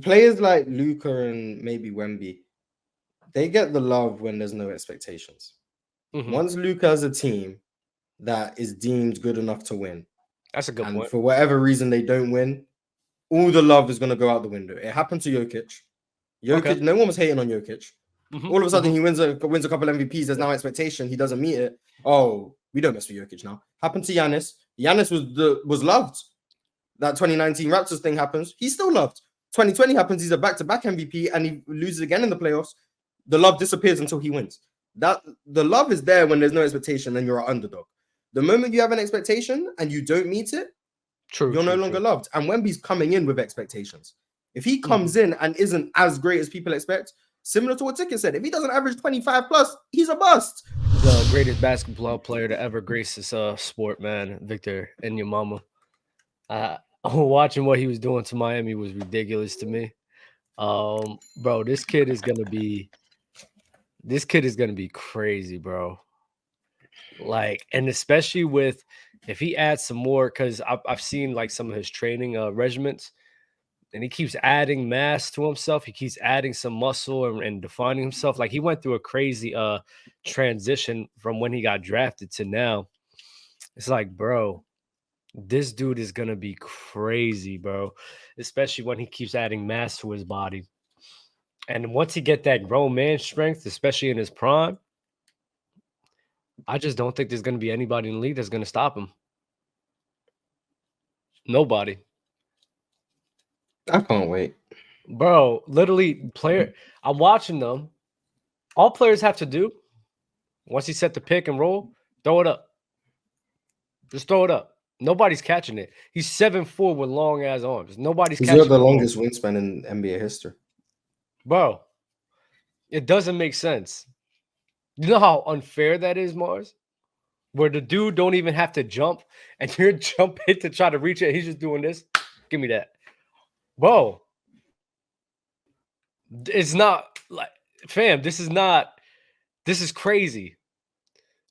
players like Luca and maybe Wemby, they get the love when there's no expectations. Once Luca has a team that is deemed good enough to win, That's a good and point. for whatever reason they don't win, all the love is going to go out the window. It happened to Jokic. Okay. No one was hating on Jokic. Mm-hmm. All of a sudden, Mm-hmm. he wins a couple MVPs. There's now expectation. He doesn't meet it. Oh, we don't mess with Jokic now. Happened to Giannis. Giannis was loved. That 2019 Raptors thing happens. He's still loved. 2020 happens. He's a back-to-back MVP, and he loses again in the playoffs. The love disappears until he wins. That the love is there when there's no expectation and you're an underdog. The moment you have an expectation and you don't meet it, you're no longer loved. And Wemby's coming in with expectations. If he comes in and isn't as great as people expect, similar to what Ticket said, if he doesn't average 25 plus, he's a bust. The greatest basketball player to ever grace this sport, man, Victor Wembanyama. Watching what he was doing to Miami was ridiculous to me. Bro, this kid is gonna be crazy, bro. Like, and especially with if he adds some more, because I've seen like some of his training regimens, and he keeps adding mass to himself. He keeps adding some muscle and defining himself. Like he went through a crazy transition from when he got drafted to now. It's like, bro, this dude is gonna be crazy, bro. Especially when he keeps adding mass to his body. And once he get that grown man strength, especially in his prime, I just don't think there's gonna be anybody in the league that's gonna stop him. Nobody. I can't wait. Bro, literally I'm watching them. All players have to do once he set the pick and roll, throw it up. Just throw it up. Nobody's catching it. He's 7'4" with long ass arms. Nobody's He's got catching the the ball. longest wingspan in NBA history. Bro, it doesn't make sense. You know how unfair that is, Mars? Where the dude don't even have to jump and you're jumping to try to reach it. He's just doing this. Give me that. Bro, it's not like, fam, this is crazy.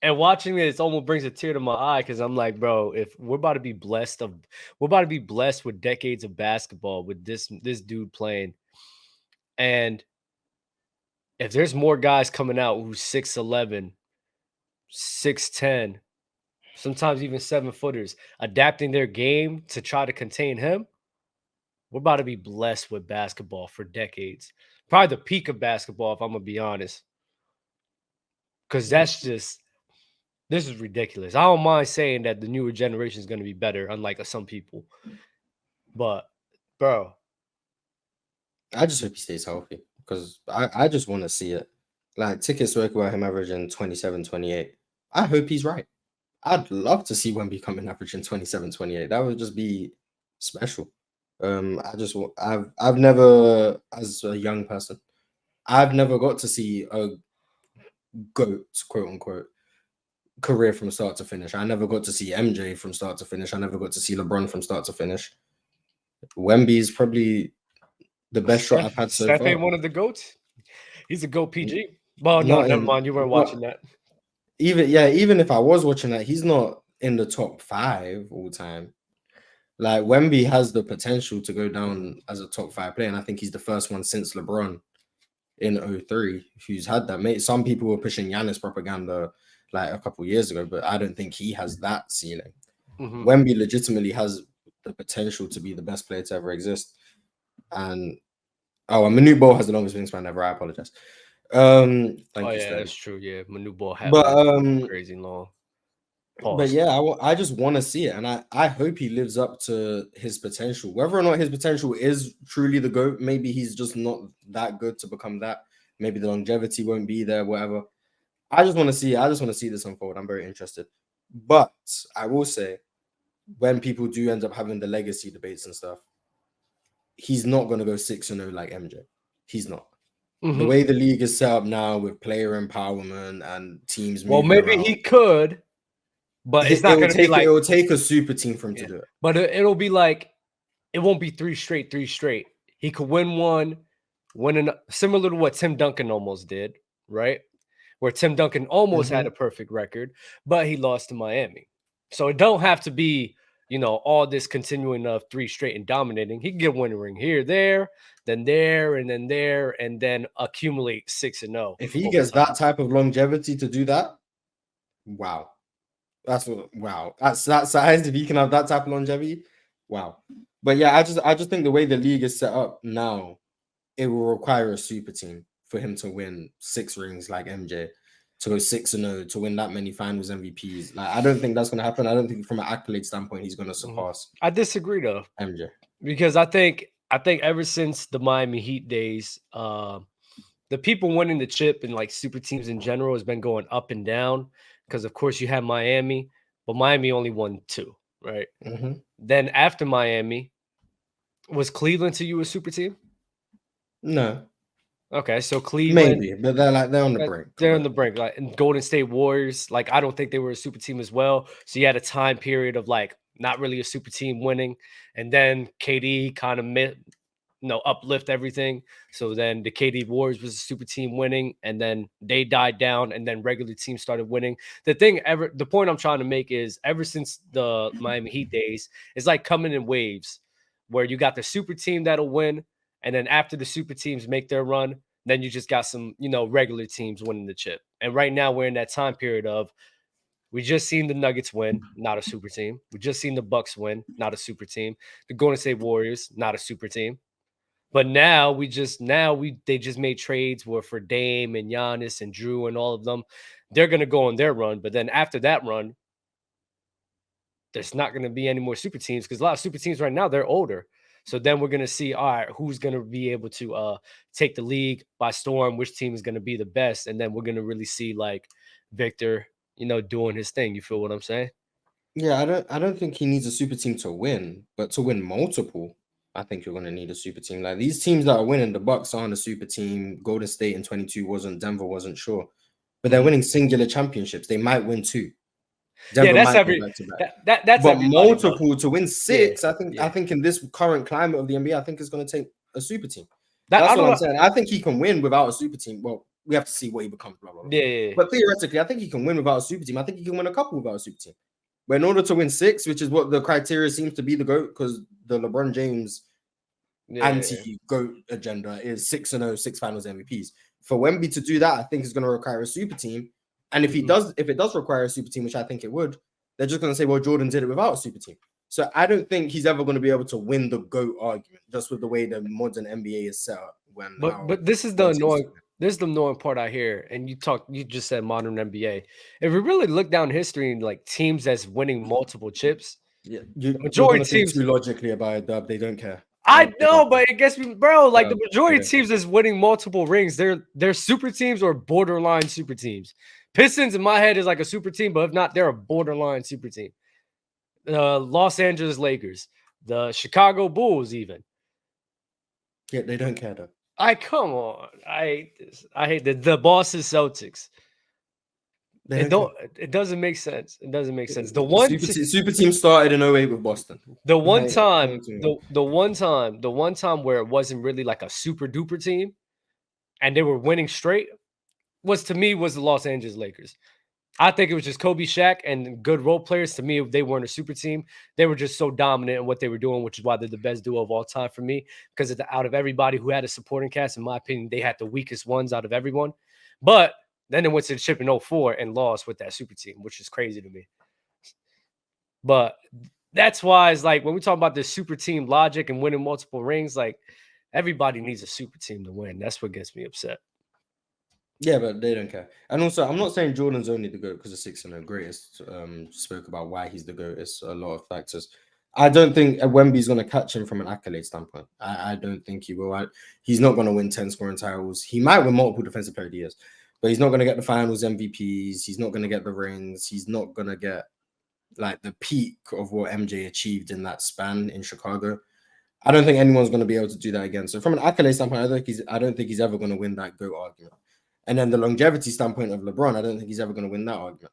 And watching this almost brings a tear to my eye because I'm like, bro, if we're about to be blessed with decades of basketball with this dude playing. And if there's more guys coming out who's 6'11, 6'10, sometimes even 7-footers, adapting their game to try to contain him, we're about to be blessed with basketball for decades. Probably the peak of basketball, if I'm gonna be honest. Because this is ridiculous. I don't mind saying that the newer generation is gonna be better, unlike some people. But bro, I just hope he stays healthy because I just want to see it. Like Ticket spoke about him averaging 27, 28. I hope he's right. I'd love to see Wemby come in averaging 27, 28. That would just be special. I've never, as a young person, I've never got to see a GOAT, quote unquote, career from start to finish. I never got to see MJ from start to finish. I never got to see LeBron from start to finish. Wemby is probably the best shot I've had so Steph far. ain't one of the goats. He's a GOAT PG. Well, no, Not never in, mind. You weren't not watching that. even if I was watching that, he's not in the top 5 all time. Like Wemby has the potential to go down as a top 5 player, and I think he's the first one since LeBron in 03 who's had that. Mate, some people were pushing Giannis propaganda like a couple years ago, but I don't think he has that ceiling. Wemby legitimately has the potential to be the best player to ever exist. And Manute Bol has the longest wingspan ever. I apologize. Thank you, Sterling. That's true. Yeah, Manute Bol had But crazy long. But Pause. yeah, I just want to see it, and I hope he lives up to his potential. Whether or not his potential is truly the GOAT, maybe he's just not that good to become that. Maybe the longevity won't be there, whatever. I just want to see it. I just want to see this unfold. I'm very interested. But I will say, when people do end up having the legacy debates and stuff, he's not going to go 6-0 like MJ. He's not. The way the league is set up now with player empowerment and teams moving maybe around, he could, but it's not going to be like it will take a super team for him to do it. But it'll be like it won't be 3 straight. He could win one, similar to what Tim Duncan almost did, right? Where Tim Duncan almost had a perfect record, but he lost to Miami. So it don't have to be, all this continuing of 3 straight and dominating. He can get one ring here, there, then there, and then accumulate 6-0 If he over gets time. that type of longevity to do that, wow. Wow. That's that size. If he can have that type of longevity, wow. But yeah, I just think the way the league is set up now, it will require a super team for him to win 6 rings like MJ, to go 6-0, to win that many finals MVPs. Like, I don't think that's gonna happen. I don't think from an accolade standpoint he's gonna surpass I disagree though, MJ. because I think ever since the Miami Heat days, the people winning the chip and like super teams in general has been going up and down. Because of course you have Miami, but Miami only won 2, right? Mm-hmm. Then after Miami, was Cleveland to you a super team? No, Okay, so Cleveland, maybe, but they're on the brink. they're on the brink. Like, and Golden State Warriors, like I don't think they were a super team as well. So you had a time period of like not really a super team winning, and then KD kind of uplift everything. So then the KD Warriors was a super team winning, and then they died down, and then regular teams started winning. The point I'm trying to make is ever since the Miami Heat days, it's like coming in waves, where you got the super team that'll win, and then after the super teams make their run, then you just got some regular teams winning the chip. And right now we're in that time period of we just seen the Nuggets win, not a super team. We just seen the Bucks win, not a super team. The Golden State Warriors, not a super team. But now they just made trades where for Dame and Giannis and Drew and all of them, they're gonna go on their run. But then after that run, there's not gonna be any more super teams because a lot of super teams right now they're older. So then we're gonna see, all right, who's gonna be able to take the league by storm, which team is gonna be the best, and then we're gonna really see like Victor, doing his thing. You feel what I'm saying? Yeah, I don't think he needs a super team to win, but to win multiple, I think you're gonna need a super team. Like these teams that are winning, the Bucks aren't a super team. Golden State in 22 wasn't, Denver wasn't sure. But they're Mhm. winning singular championships. They might win 2. Yeah, Denver that's might go every back to back. that's But everybody though. multiple to win Yeah, 6, I yeah. think in this current climate of the NBA, I think it's gonna take a super team. That I That's what don't I'm know. saying. I think he can win without a super team. Well, we have to see what he becomes, blah blah blah. Yeah, yeah, But theoretically, I think he can win without a super team. I think he can win a couple without a super team. But in order to win 6, which is what the criteria seems to be the GOAT, because the LeBron James yeah. anti-GOAT agenda is 6-0, 6 finals MVPs. For Wemby to do that, I think is going to require a super team. And if Mhm. if it does require a super team, which I think it would, they're just going to say, well, Jordan did it without a super team. So I don't think he's ever going to be able to win the GOAT argument, just with the way the modern NBA is set up. But this is the What it takes to annoying this is the annoying part I hear. And you just said modern NBA. If we really look down history and like teams that's winning multiple chips, yeah, the you're majority going of to think teams too logically about it, Dub. They don't care. I They don't know, care. but it gets me, bro. Like the Dub, they majority of don't care. teams that's winning multiple rings, they're super teams or borderline super teams. Pistons in my head is like a super team, but if not, they're a borderline super team. Los Angeles Lakers, the Chicago Bulls, even. Yeah, they don't care, though. I come on. I hate this. I hate the Boston Celtics. They don't care. It doesn't make sense. It doesn't make sense. Super team started in 08 with Boston. The one Like, time the one time where it wasn't really like a super duper team and they were winning straight was the Los Angeles Lakers. I think it was just Kobe, Shaq, and good role players. To me, they weren't a super team. They were just so dominant in what they were doing, which is why they're the best duo of all time for me. Because out of everybody who had a supporting cast, in my opinion, they had the weakest ones out of everyone. But then they went to the chip in '04 and lost with that super team, which is crazy to me. But that's why it's like when we talk about this super team logic and winning multiple rings, like everybody needs a super team to win. That's what gets me upset. yeah, but they don't care. And also, I'm not saying Jordan's only the GOAT because the 6-0 greatest. Spoke about why he's the GOAT. It's a lot of factors. I don't think Wemby's going to catch him from an accolade standpoint. I don't think he will. He's not going to win 10 scoring titles. He might win multiple defensive player of the years, but he's not going to get the finals MVPs. He's not going to get the rings. He's not going to get like the peak of what MJ achieved in that span in Chicago. I don't think anyone's going to be able to do that again. So from an accolade standpoint, I don't think he's ever going to win that GOAT argument. And then the longevity standpoint of LeBron, I don't think he's ever going to win that argument.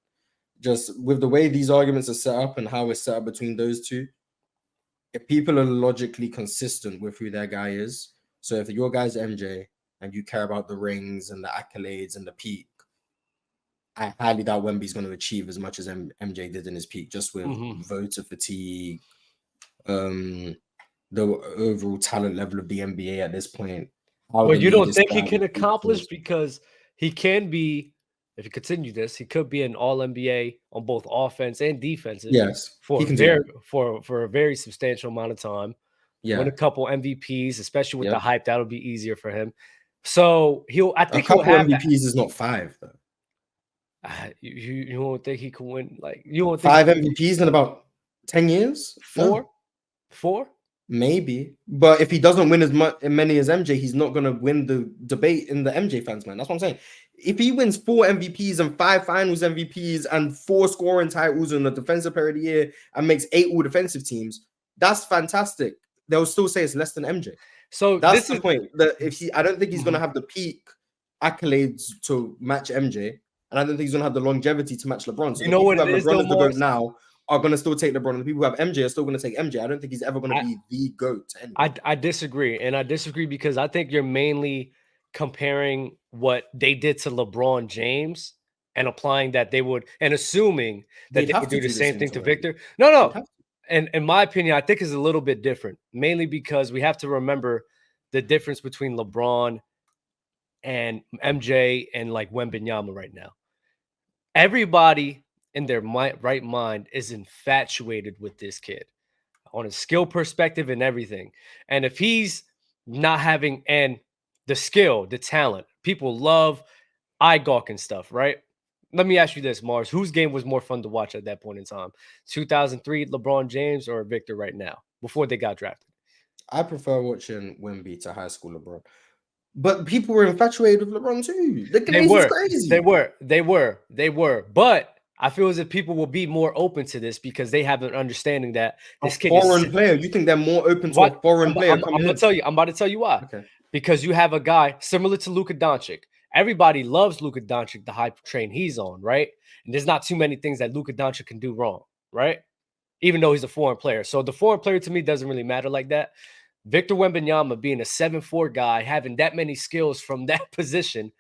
Just with the way these arguments are set up and how it's set up between those two, if people are logically consistent with who their guy is, so if your guy's MJ and you care about the rings and the accolades and the peak, I highly doubt Wemby's going to achieve as much as MJ did in his peak, just with Mhm. voter fatigue, the overall talent level of the NBA at this point. How Well, the you league don't is think he set up can with accomplish features. because he can be, if he continue this, he could be an all NBA on both offense and defensive Yes, he for a can do very that. for a very substantial amount of time. Win Yeah, a couple MVPs, especially with the yep. hype, that'll be easier for him. So I A think he'll couple have that. MVPs is not 5 though. You won't think he can win, like, you won't think 5 MVPs in about 10 years? No. four? Maybe, but if he doesn't win as many as MJ, he's not gonna win the debate in the MJ fans, man. That's what I'm saying. If he wins 4 MVPs and 5 Finals MVPs and 4 scoring titles and a Defensive Player of the Year and makes 8 All Defensive teams, that's fantastic. They'll still say it's less than MJ. So That's this the is point. That if I don't think he's gonna Mhm. have the peak accolades to match MJ, and I don't think he's gonna have the longevity to match LeBron. So You the know people what who it have is LeBron though, as the GOAT Mars? now are going to still take LeBron. And the people who have MJ are still going to take MJ. I don't think he's ever going to be the GOAT to anyone. I disagree, and I disagree because I think you're mainly comparing what they did to LeBron James and applying that they would, and assuming that They'd they have would to do the do the same same thing to to Wemby. Victor. No, They'd no. have to. And in my opinion, I think is a little bit different, mainly because we have to remember the difference between LeBron and MJ and like Wembanyama right now. Everybody in their right mind is infatuated with this kid on a skill perspective and everything. And if he's not having and the skill, the talent, people love eye gawking stuff, right? Let me ask you this, Mars. Whose game was more fun to watch at that point in time? 2003 LeBron James or Victor right now before they got drafted? I prefer watching Wemby to high school LeBron. But people were infatuated with LeBron too. The They Glazers were. They crazy. were. They were. They were. But I feel as if people will be more open to this because they have an understanding that A this kid is foreign player. You think they're more open to what a foreign player I'm coming gonna in? tell you. I'm about to tell you why. Okay. Because you have a guy similar to Luka Doncic. Everybody loves Luka Doncic, the hype train he's on, right? And there's not too many things that Luka Doncic can do wrong, right? Even though he's a foreign player. So the foreign player to me doesn't really matter like that. Victor Wembanyama being a 7'4" guy, having that many skills from that position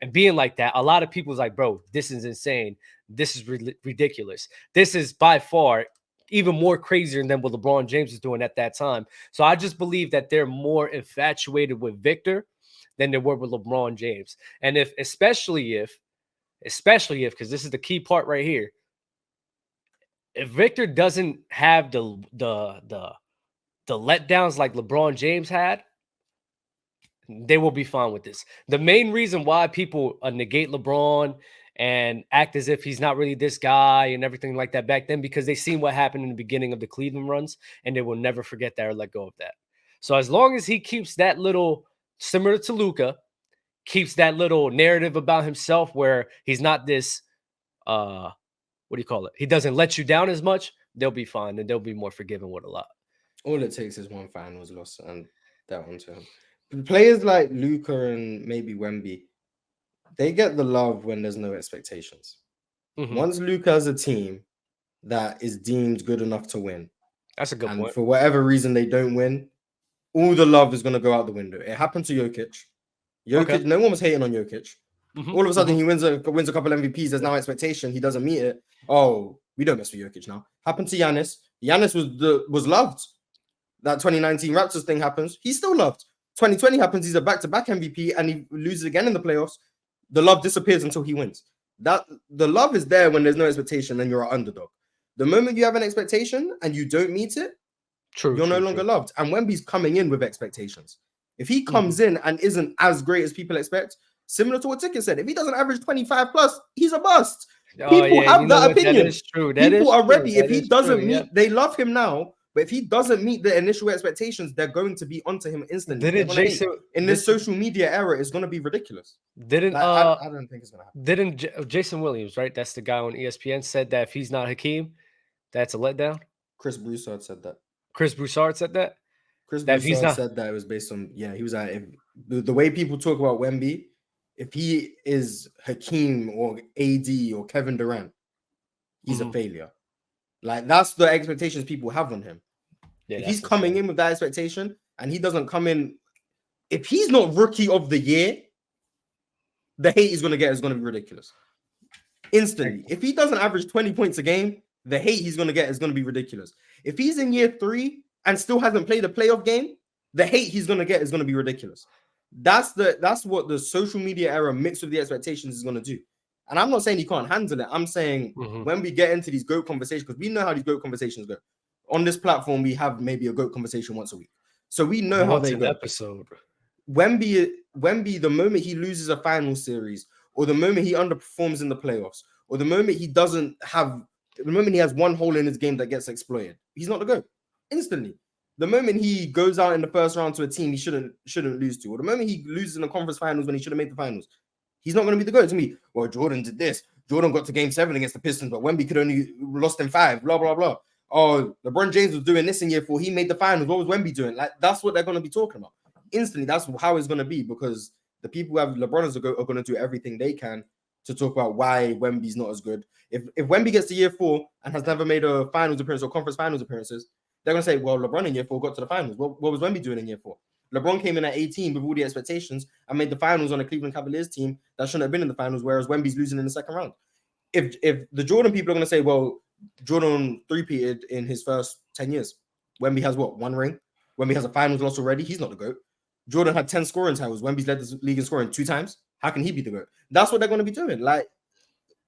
and being like that, a lot of people's like, bro, this is insane. This is ridiculous. This is by far even more crazier than what LeBron James was doing at that time. So I just believe that they're more infatuated with Victor than they were with LeBron James. And especially if, because this is the key part right here, if Victor doesn't have the letdowns like LeBron James had, they will be fine with this. The main reason why people negate LeBron and act as if he's not really this guy and everything like that back then, because they seen what happened in the beginning of the Cleveland runs, and they will never forget that or let go of that. So as long as he keeps that little, similar to Luca, keeps that little narrative about himself where he's not this, what do you call it? He doesn't let you down as much, they'll be fine and they'll be more forgiving with a lot. All it takes is one finals loss and that one to him. Players like Luca and maybe Wemby, they get the love when there's no expectations. Mhm. Once Luca has a team that is deemed good enough to win, That's a good and point. for whatever reason they don't win, all the love is going to go out the window. It happened to Jokic. Okay. No one was hating on Jokic. Mhm, All of a sudden, mhm. he wins a couple MVPs. There's now expectation. He doesn't meet it. Oh, we don't mess with Jokic now. Happened to Giannis. Giannis was loved. That 2019 Raptors thing happens. He's still loved. 2020 happens. He's a back-to-back MVP, and he loses again in the playoffs. The love disappears until he wins. That the love is there when there's no expectation, and you're an underdog. The moment you have an expectation and you don't meet it, you're no longer loved. And Wemby's coming in with expectations. If he comes in and isn't as great as people expect, similar to what Ticket said, if he doesn't average 25 plus, he's a bust. Oh, People yeah, you have know that what? That opinion. is true. That People is are true. ready. If That he is doesn't true, meet, yep. they love him now. But if he doesn't meet the initial expectations, they're going to be onto him instantly. They're Didn't gonna hate. Jason In this social media era, it's going to be ridiculous. didn't Like, I don't think it's going to happen. didn't Jason Williams, right? That's the guy on ESPN, said that if he's not Hakeem, that's a letdown. Chris Broussard said that. Chris Broussard said that. Chris That if he's Broussard not, said that it was based on, he was like, if the way people talk about Wemby, if he is Hakeem or AD or Kevin Durant, he's a failure. Like, that's the expectations people have on him. yeah, If that's he's coming in with that expectation and he doesn't come in, if he's not rookie of the year, the hate he's going to get is going to be ridiculous. Instantly. If he doesn't average 20 points a game, the hate he's going to get is going to be ridiculous. If he's in year 3 and still hasn't played a playoff game, the hate he's going to get is going to be ridiculous. That's what the social media era mixed with the expectations is going to do. And I'm not saying he can't handle it. I'm saying when we get into these GOAT conversations, because we know how these GOAT conversations go. On this platform, we have maybe a GOAT conversation once a week. So we know how they go. Episode. Wemby, the moment he loses a final series, or the moment he underperforms in the playoffs, or the moment he has one hole in his game that gets exploited, he's not the GOAT. Instantly. The moment he goes out in the first round to a team he shouldn't lose to, or the moment he loses in the conference finals when he should have made the finals, he's not going to be the GOAT to me. Well, Jordan did this. Jordan got to game 7 against the Pistons, but Wemby could only lost in 5, blah, blah, blah. Oh, LeBron James was doing this in year 4. He made the finals. What was Wemby doing? Like, that's what they're going to be talking about. Instantly, that's how it's going to be, because the people who have LeBron as a GOAT are going to do everything they can to talk about why Wemby's not as good. If Wemby gets to year 4 and has never made a finals appearance or conference finals appearances, they're going to say, well, LeBron in year 4 got to the finals. What was Wemby doing in year 4? LeBron came in at 18 with all the expectations and made the finals on a Cleveland Cavaliers team that shouldn't have been in the finals, whereas Wemby's losing in the second round. If the Jordan people are going to say, well, Jordan three-peated in his first 10 years. Wemby has what? 1 ring? Wemby has a finals loss already. He's not the GOAT. Jordan had 10 scoring titles. Wemby's led the league in scoring 2 times. How can he be the GOAT? That's what they're going to be doing. Like,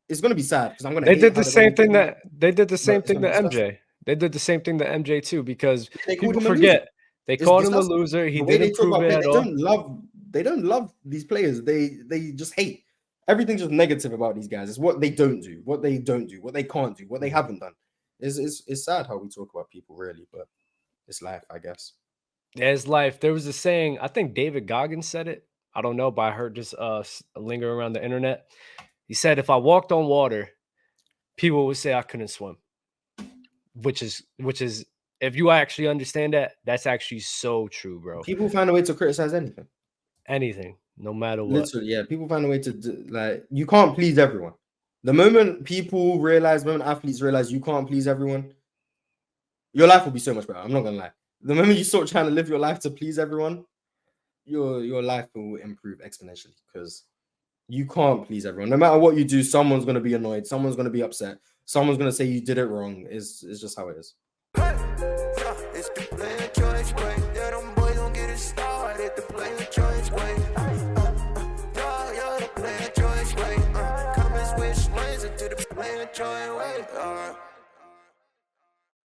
it's going to be sad because I'm going to. They did the same thing to MJ. They did the same thing to MJ too, because people forget they called him a loser. He didn't prove it at all. They don't love these players. They just hate. Everything's just negative about these guys. It's what they don't do, what they can't do, what they haven't done. It's sad how we talk about people, really, but it's life, I guess. Yeah, it's life. There was a saying, I think David Goggins said it. I don't know, but I heard just linger around the internet. He said, if I walked on water, people would say I couldn't swim. Which is, if you actually understand that, that's actually so true, bro. People find a way to criticize anything. Anything, no matter what. Literally, yeah. People find a way to like, you can't please everyone. The moment athletes realize you can't please everyone, your life will be so much better. I'm not gonna lie. The moment you start trying to live your life to please everyone, your life will improve exponentially, because you can't please everyone. No matter what you do, someone's gonna be annoyed, someone's gonna be upset, someone's gonna say you did it wrong. It's just how it is.